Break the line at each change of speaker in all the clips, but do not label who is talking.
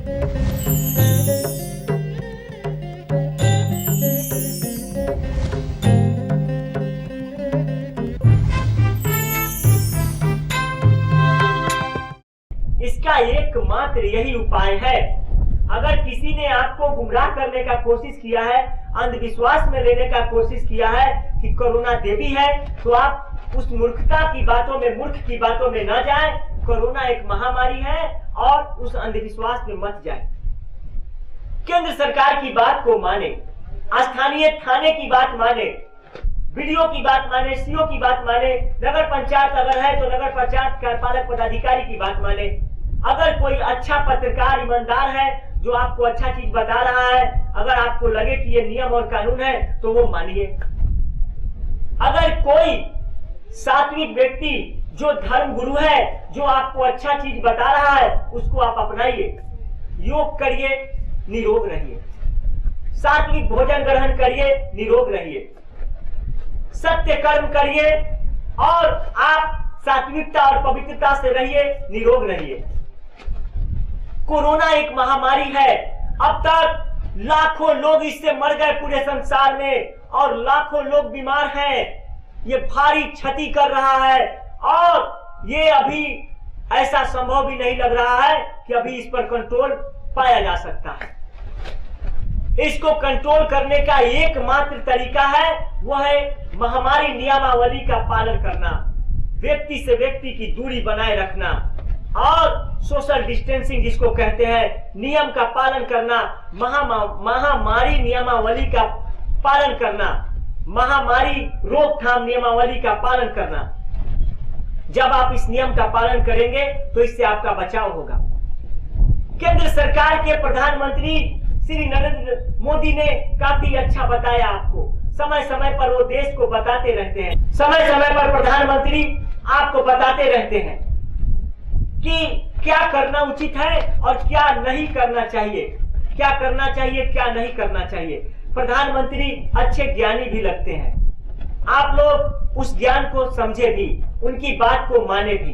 इसका एकमात्र यही उपाय है। अगर किसी ने आपको गुमराह करने का कोशिश किया है, अंधविश्वास में लेने का कोशिश किया है कि कोरोना देवी है, तो आप उस मूर्खता की बातों में, मूर्ख की बातों में न जाएं। कोरोना एक महामारी है और उस अंधविश्वास में मत जाएं। केंद्र सरकार की बात को माने, स्थानीय थाने की बात माने, बीडीओ की बात माने, सीओ की बात माने, नगर पंचायत अगर है तो नगर पंचायत कार्यपालक पदाधिकारी की बात माने। अगर कोई अच्छा पत्रकार ईमानदार है जो आपको अच्छा चीज बता रहा है, अगर आपको लगे कि ये नियम और कानून है तो वो मानिए। अगर कोई सात्विक व्यक्ति जो धर्म गुरु है, जो आपको अच्छा चीज बता रहा है, उसको आप अपनाइए। योग करिए, निरोग रहिए। सात्विक भोजन ग्रहण करिए, निरोग रहिए। सत्य कर्म करिए और आप सात्विकता और पवित्रता से रहिए, निरोग रहिए। कोरोना एक महामारी है। अब तक लाखों लोग इससे मर गए पूरे संसार में और लाखों लोग बीमार हैं। ये भारी क्षति कर रहा है और ये अभी ऐसा संभव भी नहीं लग रहा है कि अभी इस पर कंट्रोल पाया जा सकता है। इसको कंट्रोल करने का एकमात्र तरीका है, वह है महामारी नियमावली का पालन करना, व्यक्ति से व्यक्ति की दूरी बनाए रखना और सोशल डिस्टेंसिंग जिसको कहते हैं, नियम का पालन करना, महामारी नियमावली का पालन करना, महामारी रोकथाम नियमावली का पालन करना। जब आप इस नियम का पालन करेंगे तो इससे आपका बचाव होगा। केंद्र सरकार के प्रधानमंत्री श्री नरेंद्र मोदी ने काफी अच्छा बताया आपको। समय समय पर वो देश को बताते रहते हैं, समय समय पर प्रधानमंत्री आपको बताते रहते हैं कि क्या करना उचित है और क्या नहीं करना चाहिए, क्या करना चाहिए, क्या नहीं करना चाहिए। प्रधानमंत्री अच्छे ज्ञानी भी लगते हैं। आप लोग उस ज्ञान को समझे भी, उनकी बात को माने भी।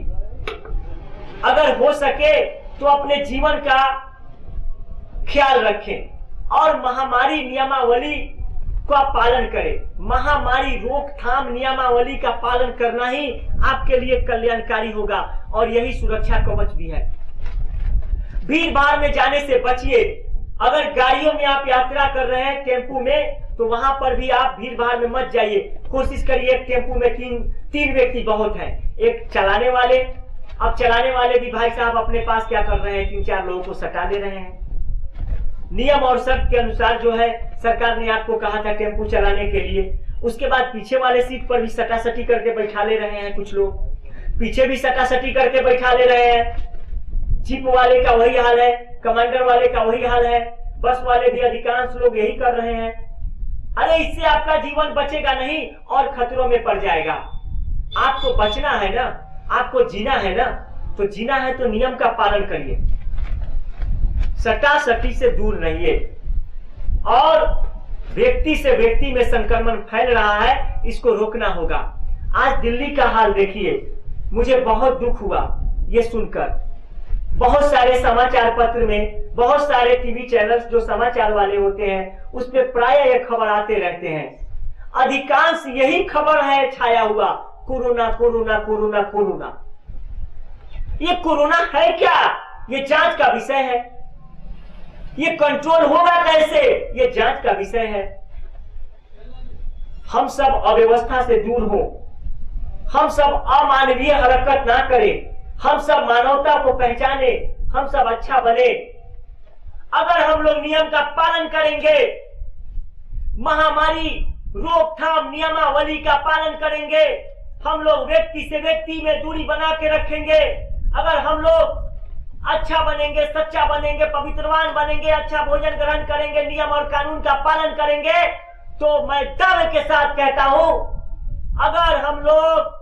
अगर हो सके तो अपने जीवन का ख्याल रखें और महामारी नियमावली का पालन करें। महामारी रोकथाम नियमावली का पालन करना ही आपके लिए कल्याणकारी होगा और यही सुरक्षा कवच भी है। भीड़ भाड़ में जाने से बचिए। अगर गाड़ियों में आप यात्रा कर रहे हैं, टेम्पू में, तो वहां पर भी आप भीड़ भाड़ में मत जाइए। कोशिश करिए, एक टेम्पू में तीन व्यक्ति बहुत है, एक चलाने वाले। अब चलाने वाले भी भाई साहब अपने पास क्या कर रहे हैं, 3-4 लोगों को सटा दे रहे हैं। नियम और शर्त के अनुसार जो है सरकार ने आपको कहा था टेम्पू चलाने के लिए, उसके बाद पीछे वाले सीट पर भी सटासटी करके बैठा ले रहे हैं। कुछ लोग पीछे भी सटासटी करके बैठा ले रहे हैं। जीप वाले का वही हाल है, कमांडर वाले का वही हाल है, बस वाले भी अधिकांश लोग यही कर रहे हैं। अरे इससे आपका जीवन बचेगा नहीं और खतरों में पड़ जाएगा। आपको बचना है ना, आपको जीना है ना, तो जीना है तो नियम का पालन करिए, सटासटी से दूर रहिए। और व्यक्ति से व्यक्ति में संक्रमण फैल रहा है, इसको रोकना होगा। आज दिल्ली का हाल देखिए, मुझे बहुत दुख हुआ ये सुनकर। बहुत सारे समाचार पत्र में, बहुत सारे टीवी चैनल्स जो समाचार वाले होते हैं, उसमें प्राय ये खबर आते रहते हैं। अधिकांश यही खबर है छाया हुआ, कोरोना कोरोना कोरोना कोरोना। ये कोरोना है क्या, ये जांच का विषय है। ये कंट्रोल होगा कैसे, ये जांच का विषय है। हम सब अव्यवस्था से दूर हो, हम सब अमानवीय हरकत ना करें, हम सब मानवता को पहचाने, हम सब अच्छा बने। अगर हम लोग नियम का पालन करेंगे, महामारी रोकथाम नियमावली का पालन करेंगे, हम लोग व्यक्ति से व्यक्ति में दूरी बना के रखेंगे, अगर हम लोग अच्छा बनेंगे, सच्चा बनेंगे, पवित्रवान बनेंगे, अच्छा भोजन ग्रहण करेंगे, नियम और कानून का पालन करेंगे, तो मैं दावे के साथ कहता हूं, अगर हम लोग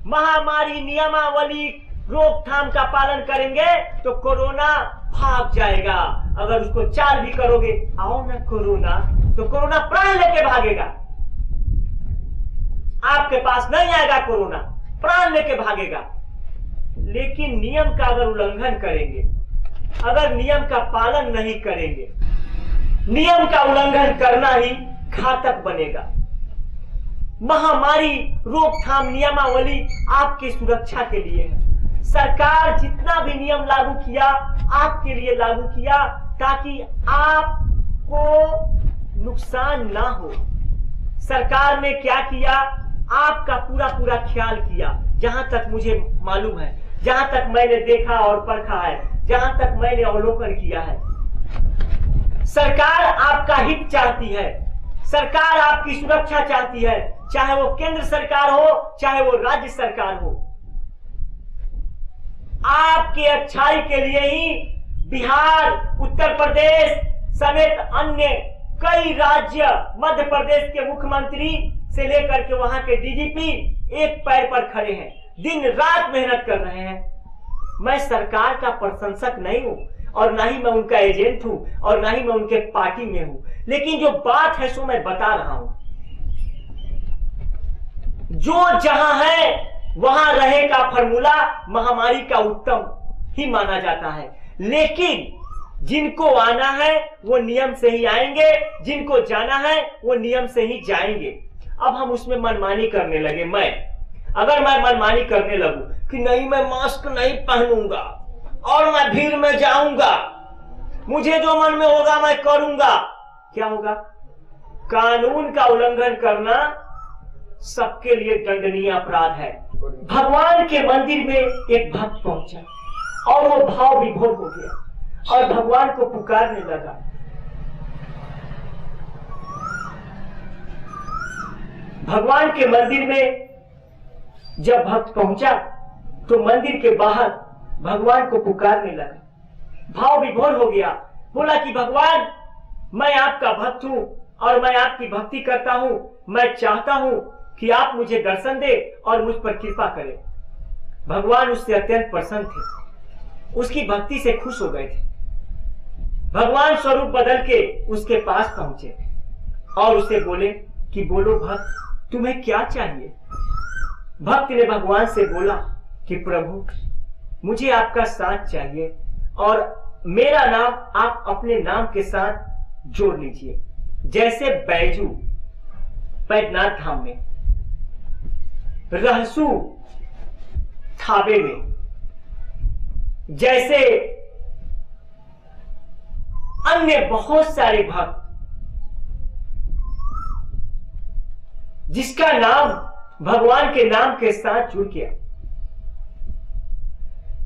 महामारी नियमावली रोकथाम का पालन करेंगे तो कोरोना भाग जाएगा। अगर उसको चाल भी करोगे, आओ ना कोरोना, तो कोरोना प्राण लेके भागेगा। आपके पास नहीं आएगा कोरोना, प्राण लेके भागेगा। लेकिन नियम का अगर उल्लंघन करेंगे, अगर नियम का पालन नहीं करेंगे। नियम का उल्लंघन करना ही घातक बनेगा। महामारी रोकथाम नियमावली आपकी सुरक्षा के लिए है। सरकार जितना भी नियम लागू किया आपके लिए लागू किया, ताकि आपको नुकसान ना हो। सरकार ने क्या किया, आपका पूरा पूरा ख्याल किया। जहां तक मुझे मालूम है, जहां तक मैंने देखा और परखा है, जहां तक मैंने अवलोकन किया है, सरकार आपका हित चाहती है। सरकार आपकी सुरक्षा चाहती है, चाहे वो केंद्र सरकार हो, चाहे वो राज्य सरकार हो। आपकी अच्छाई के लिए ही बिहार, उत्तर प्रदेश समेत अन्य कई राज्य, मध्य प्रदेश के मुख्यमंत्री से लेकर के वहां के डीजीपी एक पैर पर खड़े हैं, दिन रात मेहनत कर रहे हैं। मैं सरकार का प्रशंसक नहीं हूं, और ना ही मैं उनका एजेंट हूं, और ना ही मैं उनके पार्टी में हूं, लेकिन जो बात है सो मैं बता रहा हूं। जो जहां है वहां रहेगा फॉर्मूला महामारी का उत्तम ही माना जाता है। लेकिन जिनको आना है वो नियम से ही आएंगे, जिनको जाना है वो नियम से ही जाएंगे। अब हम उसमें मनमानी करने लगे। अगर मैं मनमानी करने लगूं कि नहीं मैं मास्क नहीं पहनूंगा और मैं भीड़ में जाऊंगा, मुझे जो मन में होगा मैं करूंगा, क्या होगा? कानून का उल्लंघन करना सबके लिए दंडनीय अपराध है। भगवान के मंदिर में एक भक्त पहुंचा और वो भाव विभोर हो गया और भगवान को पुकारने लगा। भगवान के मंदिर में जब भक्त पहुंचा तो मंदिर के बाहर भगवान को पुकारने लगा, भाव विभोर हो गया। बोला कि भगवान, मैं आपका भक्त हूं और मैं आपकी भक्ति करता हूं। मैं चाहता हूं कि आप मुझे दर्शन दे और मुझ पर कृपा करें। भगवान उससे अत्यंत प्रसन्न थे, उसकी भक्ति से खुश हो गए थे। भगवान स्वरूप बदल के उसके पास पहुंचे और उसे बोले कि बोलो भक्त, तुम्हें क्या चाहिए? भक्त ने भगवान से बोला कि प्रभु, मुझे आपका साथ चाहिए और मेरा नाम आप अपने नाम के साथ जोड़ लीजिए। जैसे बैजू बैद्यनाथ धाम में, रहसू थावे में, जैसे अन्य बहुत सारे भक्त जिसका नाम भगवान के नाम के साथ जुड़ गया।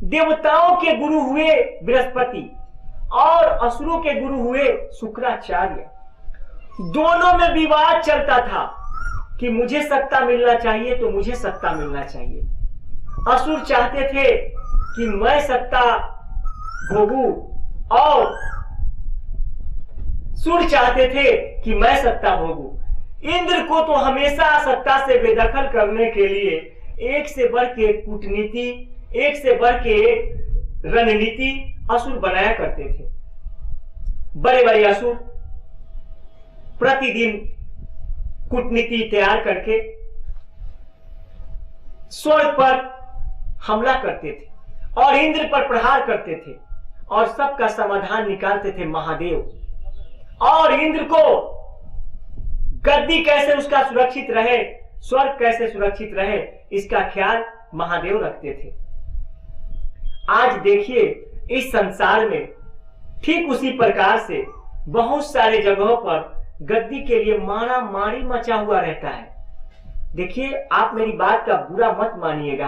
देवताओं के गुरु हुए बृहस्पति और असुरों के गुरु हुए शुक्राचार्य। दोनों में विवाद चलता था कि मुझे सत्ता मिलना चाहिए तो मुझे सत्ता मिलना चाहिए। असुर चाहते थे कि मैं सत्ता भोगूं और सुर चाहते थे कि मैं सत्ता भोगूं। इंद्र को तो हमेशा सत्ता से बेदखल करने के लिए एक से बढ़ के कूटनीति, एक से बढ़ के रणनीति असुर बनाया करते थे। बड़े बड़े असुर प्रतिदिन कूटनीति तैयार करके स्वर्ग पर हमला करते थे और इंद्र पर प्रहार करते थे और सबका समाधान निकालते थे महादेव। और इंद्र को गद्दी कैसे उसका सुरक्षित रहे, स्वर्ग कैसे सुरक्षित रहे, इसका ख्याल महादेव रखते थे। आज देखिए इस संसार में ठीक उसी प्रकार से बहुत सारे जगहों पर गद्दी के लिए मारा मारी मचा हुआ रहता है। देखिए, आप मेरी बात का बुरा मत मानिएगा।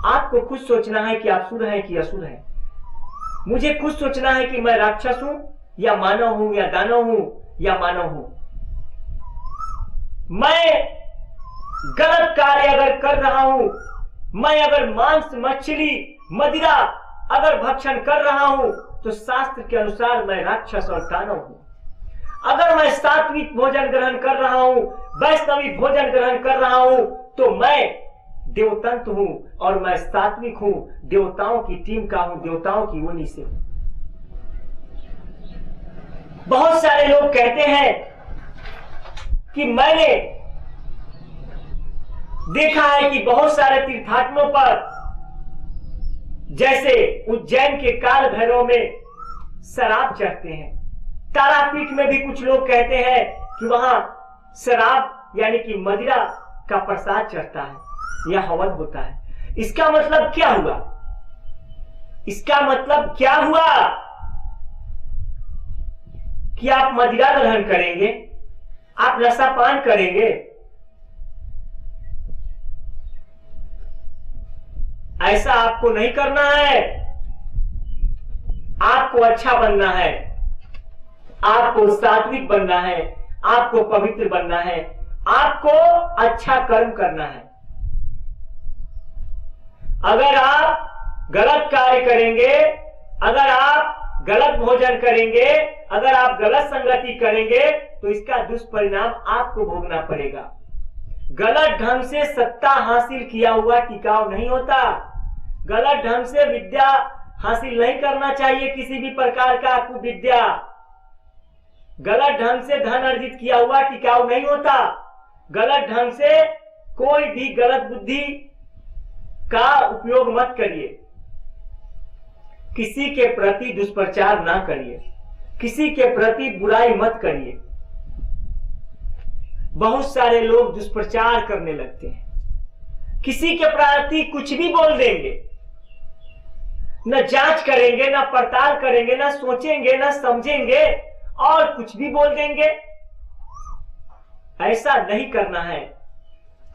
आपको खुद सोचना है कि आप सुर हैं कि असुर हैं। मुझे खुद सोचना है कि मैं राक्षस हूं या मानव हूं, या दानव हूं या मानव हूं। मैं गलत कार्य अगर कर रहा हूं, मैं अगर मांस, मछली, मदिरा अगर भक्षण कर रहा हूं तो शास्त्र के अनुसार मैं राक्षस और दानव हूं। अगर मैं सात्विक भोजन ग्रहण कर रहा हूं, वैष्णवी भोजन ग्रहण कर रहा हूं, तो मैं देवतंत्र हूं और मैं सात्विक हूं, देवताओं की टीम का हूं, देवताओं की योनि से हूं। बहुत सारे लोग कहते हैं कि मैंने देखा है कि बहुत सारे तीर्थाटनों पर, जैसे उज्जैन के काल भैरव में शराब चढ़ते हैं। तारापीठ में भी कुछ लोग कहते हैं कि वहां शराब यानी कि मदिरा का प्रसाद चढ़ता है या हवन होता है। इसका मतलब क्या हुआ? इसका मतलब क्या हुआ कि आप मदिरा ग्रहण करेंगे, आप नशापान करेंगे। ऐसा आपको नहीं करना है। आपको अच्छा बनना है, आपको सात्विक बनना है, आपको पवित्र बनना है, आपको अच्छा कर्म करना है। अगर आप गलत कार्य करेंगे, अगर आप गलत भोजन करेंगे, अगर आप गलत संगति करेंगे तो इसका दुष्परिणाम आपको भोगना पड़ेगा। गलत ढंग से सत्ता हासिल किया हुआ टिकाऊ नहीं होता। गलत ढंग से विद्या हासिल नहीं करना चाहिए, किसी भी प्रकार का कुविद्या। गलत ढंग से धन अर्जित किया हुआ टिकाऊ नहीं होता। गलत ढंग से कोई भी गलत बुद्धि का उपयोग मत करिए। किसी के प्रति दुष्प्रचार ना करिए, किसी के प्रति बुराई मत करिए। बहुत सारे लोग दुष्प्रचार करने लगते हैं, किसी के प्रति कुछ भी बोल देंगे, न जांच करेंगे, न पड़ताल करेंगे, न सोचेंगे, न समझेंगे और कुछ भी बोल देंगे। ऐसा नहीं करना है।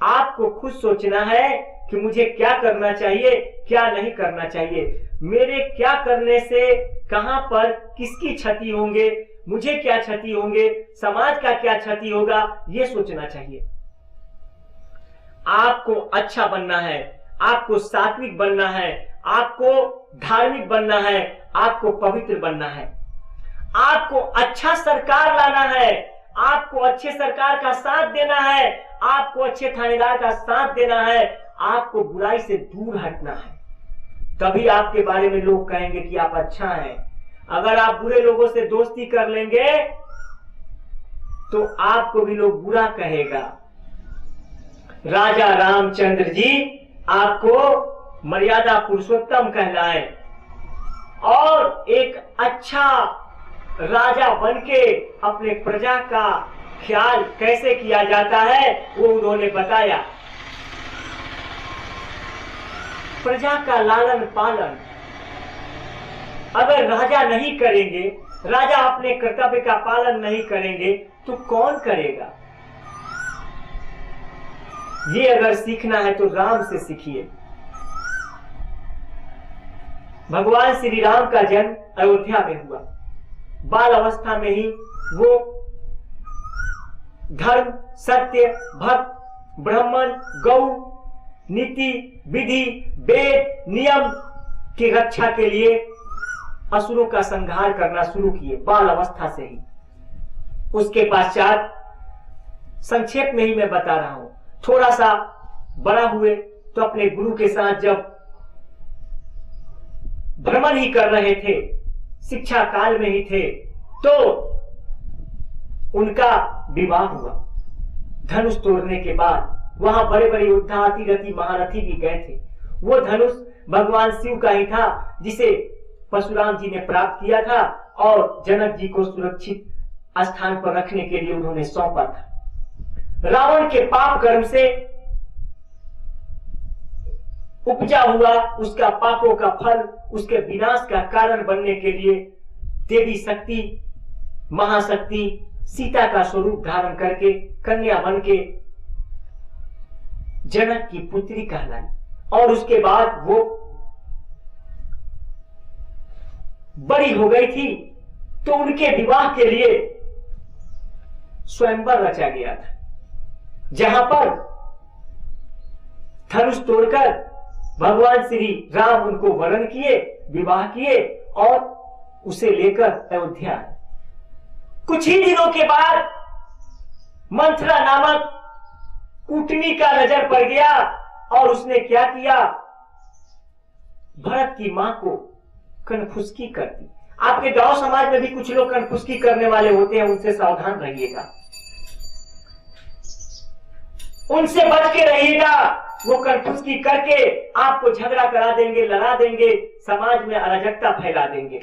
आपको खुद सोचना है कि मुझे क्या करना चाहिए, क्या नहीं करना चाहिए। मेरे क्या करने से कहां पर किसकी क्षति होंगे, मुझे क्या क्षति होंगे, समाज का क्या क्षति होगा, यह सोचना चाहिए। आपको अच्छा बनना है, आपको सात्विक बनना है, आपको धार्मिक बनना है, आपको पवित्र बनना है, आपको अच्छा सरकार लाना है, आपको अच्छे सरकार का साथ देना है, आपको अच्छे थानेदार का साथ देना है, आपको बुराई से दूर हटना है। तभी आपके बारे में लोग कहेंगे कि आप अच्छा हैं। अगर आप बुरे लोगों से दोस्ती कर लेंगे तो आपको भी लोग बुरा कहेगा। राजा रामचंद्र जी आपको मर्यादा पुरुषोत्तम कहलाए और एक अच्छा राजा बनके अपने प्रजा का ख्याल कैसे किया जाता है वो उन्होंने बताया। प्रजा का लालन पालन अगर राजा नहीं करेंगे, राजा अपने कर्तव्य का पालन नहीं करेंगे तो कौन करेगा? ये अगर सीखना है तो राम से सीखिए। भगवान श्री राम का जन्म अयोध्या में हुआ। बाल अवस्था में ही वो धर्म, सत्य, भक्त, ब्राह्मण, गौ, नीति, विधि, वेद, नियम की रक्षा के लिए असुरों का संहार करना शुरू किए बाल अवस्था से ही। उसके पश्चात संक्षेप में ही मैं बता रहा हूं, थोड़ा सा बड़ा हुए तो अपने गुरु के साथ जब भ्रमण ही कर रहे थे, शिक्षा काल में ही थे, तो उनका विवाह हुआ। धनुष तोड़ने के बाद वहां बड़े बड़े योद्धा, अतिरथी, महारथी भी गए थे। वो धनुष भगवान शिव का ही था जिसे परशुराम जी ने प्राप्त किया था और जनक जी को सुरक्षित स्थान पर रखने के लिए उन्होंने सौंपा था। रावण के पाप कर्म से उपजा हुआ उसका पापों का फल उसके विनाश का कारण बनने के लिए देवी शक्ति, महाशक्ति सीता का स्वरूप धारण करके कन्या बन के जनक की पुत्री कहलाई और उसके बाद वो बड़ी हो गई थी तो उनके विवाह के लिए स्वयंवर रचा गया था, जहां पर धनुष तोड़कर भगवान श्री राम उनको वरण किए, विवाह किए और उसे लेकर अयोध्या आए। कुछ ही दिनों के बाद मंथरा नामक कूटनी का नजर पड़ गया और उसने क्या किया, भरत की मां को कनफुसकी कर दी। आपके गांव समाज में भी कुछ लोग कनफुसकी करने वाले होते हैं, उनसे सावधान रहिएगा, उनसे बच के रहिएगा। वो कनफुसकी करके आपको झगड़ा करा देंगे, लड़ा देंगे, समाज में अराजकता फैला देंगे।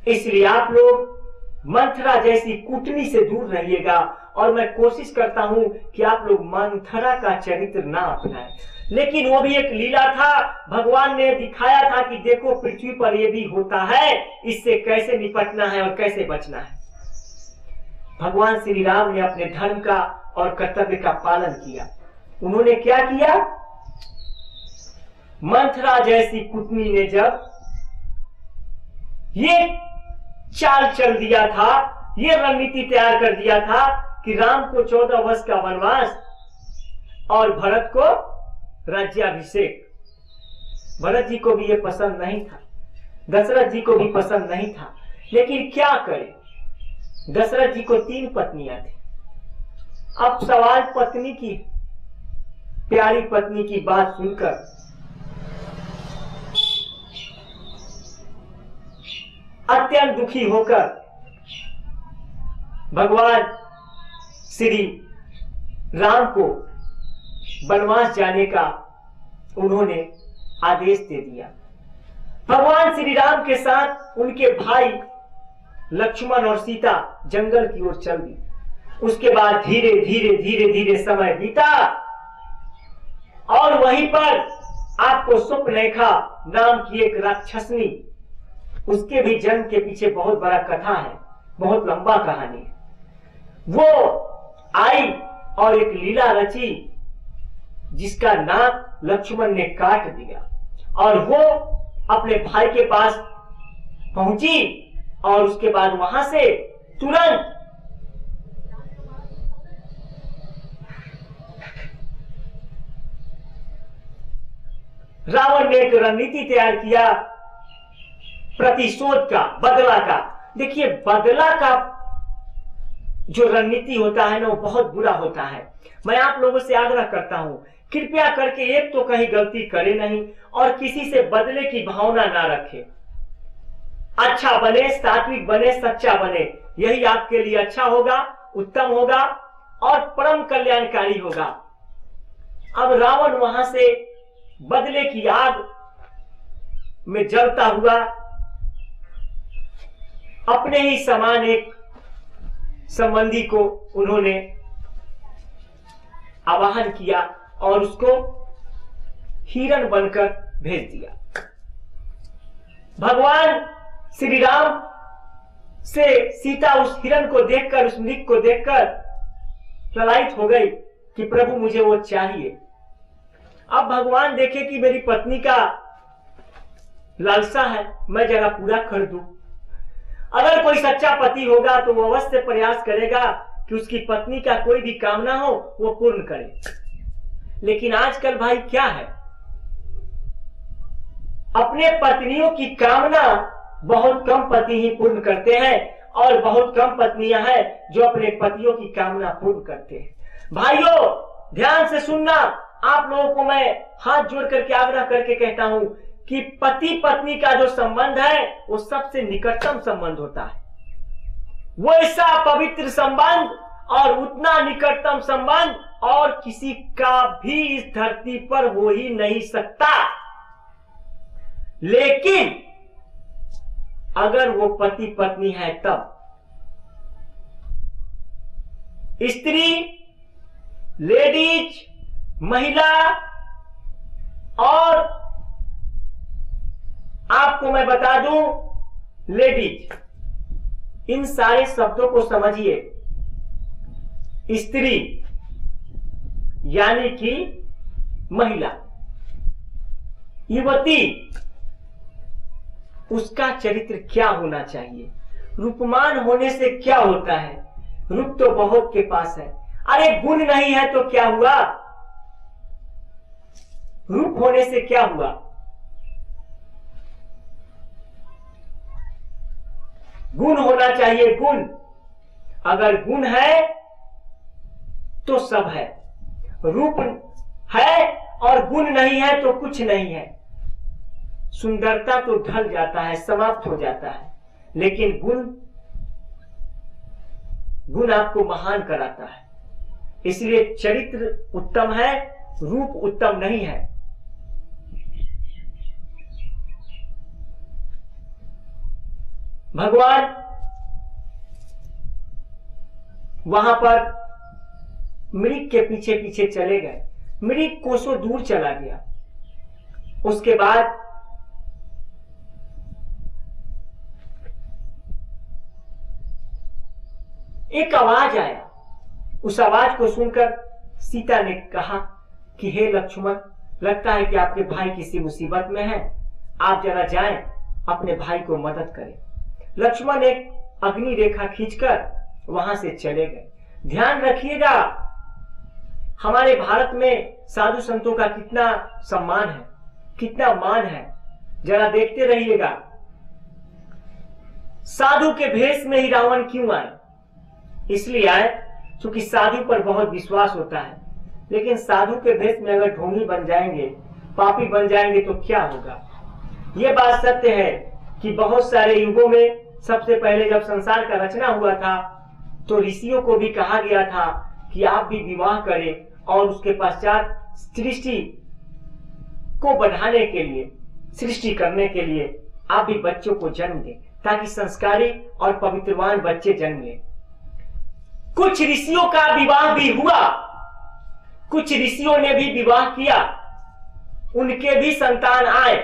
इसलिए आप लोग मंथरा जैसी कुटनी से दूर रहिएगा। और मैं कोशिश करता हूं कि आप लोग मंथरा का चरित्र ना अपनाएं। लेकिन वो भी एक लीला था, भगवान ने दिखाया था कि देखो पृथ्वी पर ये भी होता है, इससे कैसे निपटना है और कैसे बचना है। भगवान श्री राम ने अपने धर्म का और कर्तव्य का पालन किया। उन्होंने क्या किया? मंथरा जैसी कुटनी ने जब ये चाल चल दिया था, ये रणनीति तैयार कर दिया था कि राम को 14 वर्ष का वनवास और भरत को राज्याभिषेक। भरत जी को भी ये पसंद नहीं था, दशरथ जी को भी पसंद नहीं था। लेकिन क्या करें, दशरथ जी को 3 पत्नियां थी। अब सवाल पत्नी की, प्यारी पत्नी की बात सुनकर अत्यंत दुखी होकर भगवान श्री राम को वनवास जाने का उन्होंने आदेश दे दिया। भगवान श्री राम के साथ उनके भाई लक्ष्मण और सीता जंगल की ओर चल दी। उसके बाद धीरे धीरे धीरे धीरे समय बीता और वहीं पर आपको सुपनेखा नाम की एक राक्षसनी, उसके भी जन्म के पीछे बहुत बड़ा कथा है, बहुत लंबा कहानी है। वो आई और एक लीला रची जिसका नाक लक्ष्मण ने काट दिया और वो अपने भाई के पास पहुंची और उसके बाद वहां से तुरंत रावण ने एक रणनीति तैयार किया प्रतिशोध का, बदला का। देखिए बदला का जो रणनीति होता है ना, वो बहुत बुरा होता है। मैं आप लोगों से आग्रह करता हूं, कृपया करके एक तो कहीं गलती करे नहीं और किसी से बदले की भावना ना रखे। अच्छा बने, सात्विक बने, सच्चा बने, यही आपके लिए अच्छा होगा, उत्तम होगा और परम कल्याणकारी होगा। अब रावण वहां से बदले की आग में जलता हुआ अपने ही समान एक संबंधी को उन्होंने आवाहन किया और उसको हिरण बनकर भेज दिया। भगवान श्री राम से सीता उस हिरण को देखकर, उस मृग को देखकर प्रलायित हो गई कि प्रभु मुझे वो चाहिए। अब भगवान देखे कि मेरी पत्नी का लालसा है, मैं जरा पूरा कर दूं। अगर कोई सच्चा पति होगा तो वो अवश्य प्रयास करेगा कि उसकी पत्नी का कोई भी कामना हो वो पूर्ण करे। लेकिन आजकल भाई क्या है, अपने पत्नियों की कामना बहुत कम पति ही पूर्ण करते हैं और बहुत कम पत्नियां हैं जो अपने पतियों की कामना पूर्ण करते हैं। भाइयों ध्यान से सुनना, आप लोगों को मैं हाथ जोड़ करके आग्रह करके कहता हूं कि पति पत्नी का जो संबंध है वो सबसे निकटतम संबंध होता है। वो ऐसा पवित्र संबंध और उतना निकटतम संबंध और किसी का भी इस धरती पर हो ही नहीं सकता। लेकिन अगर वो पति पत्नी है तब स्त्री, लेडीज, महिला और आपको मैं बता दूं लेडीज, इन सारे शब्दों को समझिए। स्त्री यानी कि महिला, युवती, उसका चरित्र क्या होना चाहिए, रूपमान होने से क्या होता है? रूप तो बहुत के पास है, अरे गुण नहीं है तो क्या हुआ? रूप होने से क्या हुआ? गुण होना चाहिए, गुण। अगर गुण है तो सब है, रूप है और गुण नहीं है तो कुछ नहीं है। सुंदरता तो ढल जाता है, समाप्त हो जाता है, लेकिन गुण आपको महान कराता है। इसलिए चरित्र उत्तम है, रूप उत्तम नहीं है। भगवान वहां पर मृग के पीछे पीछे चले गए। मृग कोसों दूर चला गया। उसके बाद एक आवाज आया। उस आवाज को सुनकर सीता ने कहा कि हे लक्ष्मण, लगता है कि आपके भाई किसी मुसीबत में है, आप जरा जाएं अपने भाई को मदद करें। लक्ष्मण एक अग्नि रेखा खींचकर वहां से चले गए। ध्यान रखिएगा, हमारे भारत में साधु संतों का कितना सम्मान है, कितना मान है, जरा देखते रहिएगा। साधु के भेष में ही रावण क्यों आए? इसलिए आए क्योंकि साधु पर बहुत विश्वास होता है। लेकिन साधु के भेष में अगर ढोंगी बन जाएंगे, पापी बन जाएंगे तो क्या होगा? यह बात सत्य है कि बहुत सारे युगों में सबसे पहले जब संसार का रचना हुआ था तो ऋषियों को भी कहा गया था कि आप भी विवाह करें और उसके पश्चात सृष्टि को बढ़ाने के लिए, सृष्टि करने के लिए आप भी बच्चों को जन्म दें ताकि संस्कारी और पवित्रवान बच्चे जन्म लें। कुछ ऋषियों का विवाह भी हुआ, कुछ ऋषियों ने भी विवाह किया, उनके भी संतान आए।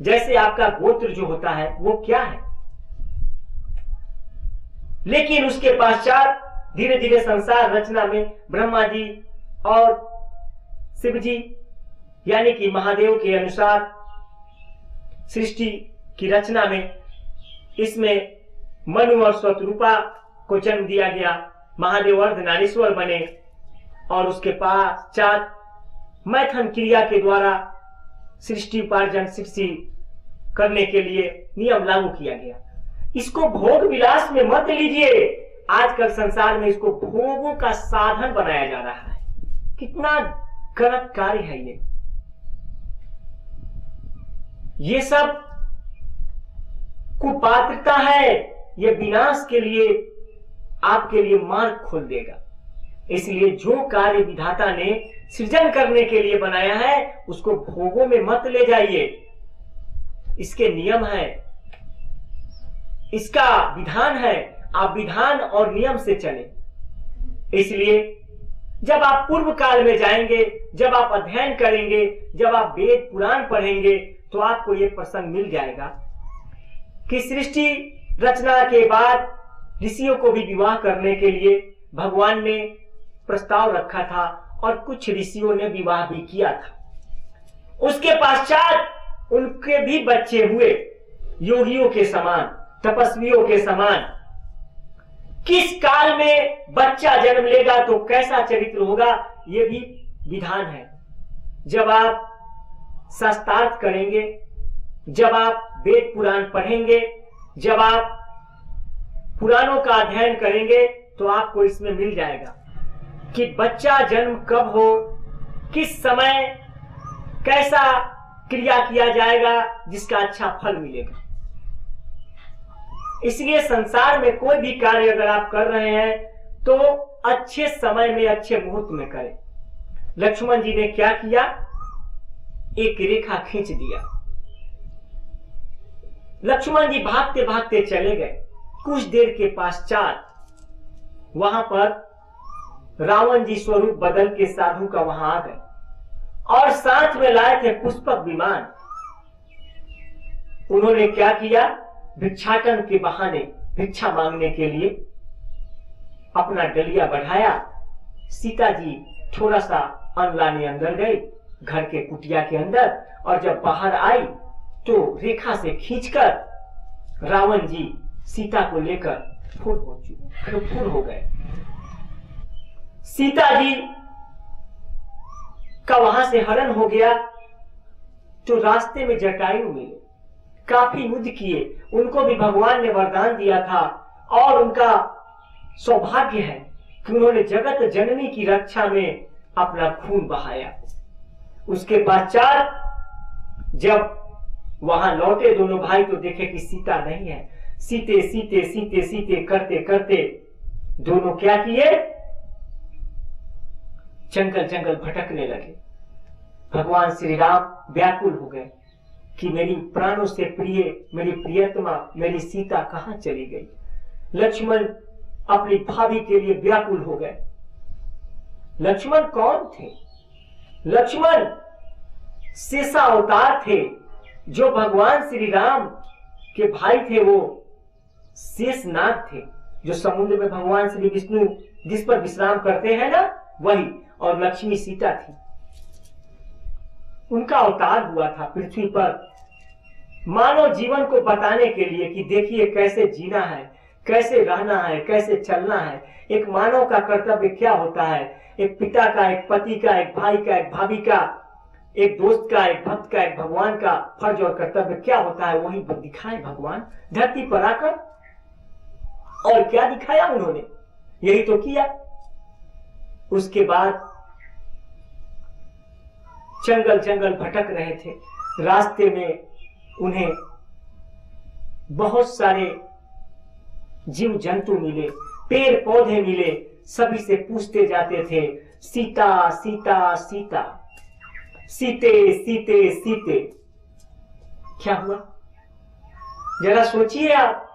जैसे आपका गोत्र जो होता है वो क्या है, लेकिन उसके पश्चात धीरे धीरे संसार रचना में ब्रह्मा जी और शिव जी यानी कि महादेव के अनुसार सृष्टि की रचना में इसमें मनु और स्वतरूपा को जन्म दिया गया। महादेव अर्धनारीश्वर बने और उसके पश्चात मैथुन क्रिया के द्वारा सृष्टि उपार्जन, सृष्टि करने के लिए नियम लागू किया गया। इसको भोग विलास में मत लीजिए। आजकल संसार में इसको भोगों का साधन बनाया जा रहा है। कितना गलत कार्य है ये सब कुपात्रता है। ये विनाश के लिए आपके लिए मार्ग खोल देगा। इसलिए जो कार्य विधाता ने सृजन करने के लिए बनाया है उसको भोगों में मत ले जाइए। इसके नियम है, इसका विधान है, आप विधान और नियम से चले। इसलिए जब आप पूर्व काल में जाएंगे, जब आप अध्ययन करेंगे, जब आप वेद पुराण पढ़ेंगे तो आपको यह प्रसंग मिल जाएगा कि सृष्टि रचना के बाद ऋषियों को भी विवाह करने के लिए भगवान ने प्रस्ताव रखा था और कुछ ऋषियों ने विवाह भी किया था। उसके पश्चात उनके भी बच्चे हुए, योगियों के समान, तपस्वियों के समान। किस काल में बच्चा जन्म लेगा तो कैसा चरित्र होगा यह भी विधान है। जब आप शास्त्रार्थ करेंगे, जब आप वेद पुराण पढ़ेंगे, जब आप पुराणों का अध्ययन करेंगे तो आपको इसमें मिल जाएगा कि बच्चा जन्म कब हो, किस समय कैसा क्रिया किया जाएगा जिसका अच्छा फल मिलेगा। इसलिए संसार में कोई भी कार्य अगर आप कर रहे हैं तो अच्छे समय में, अच्छे मुहूर्त में करें। लक्ष्मण जी ने क्या किया? एक रेखा खींच दिया। लक्ष्मण जी भागते भागते चले गए। कुछ देर के पश्चात वहां पर रावण जी स्वरूप बदल के साधु का वहां आ गए और साथ में लाए थे पुष्पक विमान। उन्होंने क्या किया? भिक्षाटन के बहाने भिक्षा मांगने के लिए अपना डलिया बढ़ाया। सीता जी थोड़ा सा अन्न लाने अंदर गई घर के कुटिया के अंदर, और जब बाहर आई तो रेखा से खींचकर रावण जी सीता को लेकर फुर हो गए। सीता जी का वहां से हरण हो गया तो रास्ते में जटायु मिले, काफी युद्ध किए। उनको भी भगवान ने वरदान दिया था और उनका सौभाग्य है कि उन्होंने जगत जननी की रक्षा में अपना खून बहाया। उसके पश्चात जब वहां लौटे दोनों भाई तो देखे कि सीता नहीं है। सीते सीते सीते सीते करते करते दोनों क्या किए? जंगल जंगल भटकने लगे। भगवान श्री राम व्याकुल हो गए कि मेरी प्राणों से प्रिय, मेरी प्रियतमा, मेरी सीता कहां चली गई। लक्ष्मण अपनी भाभी के लिए व्याकुल हो गए। लक्ष्मण कौन थे? लक्ष्मण शेषा अवतार थे। जो भगवान श्री राम के भाई थे वो शेषनाग थे, जो समुद्र में भगवान श्री विष्णु जिस पर विश्राम करते हैं ना, वही। और लक्ष्मी सीता थी। उनका अवतार हुआ था पृथ्वी पर मानव जीवन को बताने के लिए कि देखिए कैसे जीना है, कैसे रहना है, कैसे चलना है। एक मानव का कर्तव्य क्या होता है, एक पिता का, एक पति का, एक भाई का, एक भाभी का, एक दोस्त का, एक भक्त का, एक भगवान का फर्ज और कर्तव्य क्या होता है, वही दिखाए भगवान धरती पर आकर। और क्या दिखाया उन्होंने? यही तो किया। उसके बाद जंगल जंगल भटक रहे थे। रास्ते में उन्हें बहुत सारे जीव जंतु मिले, पेड़ पौधे मिले। सभी से पूछते जाते थे, सीता सीता सीता, सीते सीते सीते। क्या हुआ जरा सोचिए आप।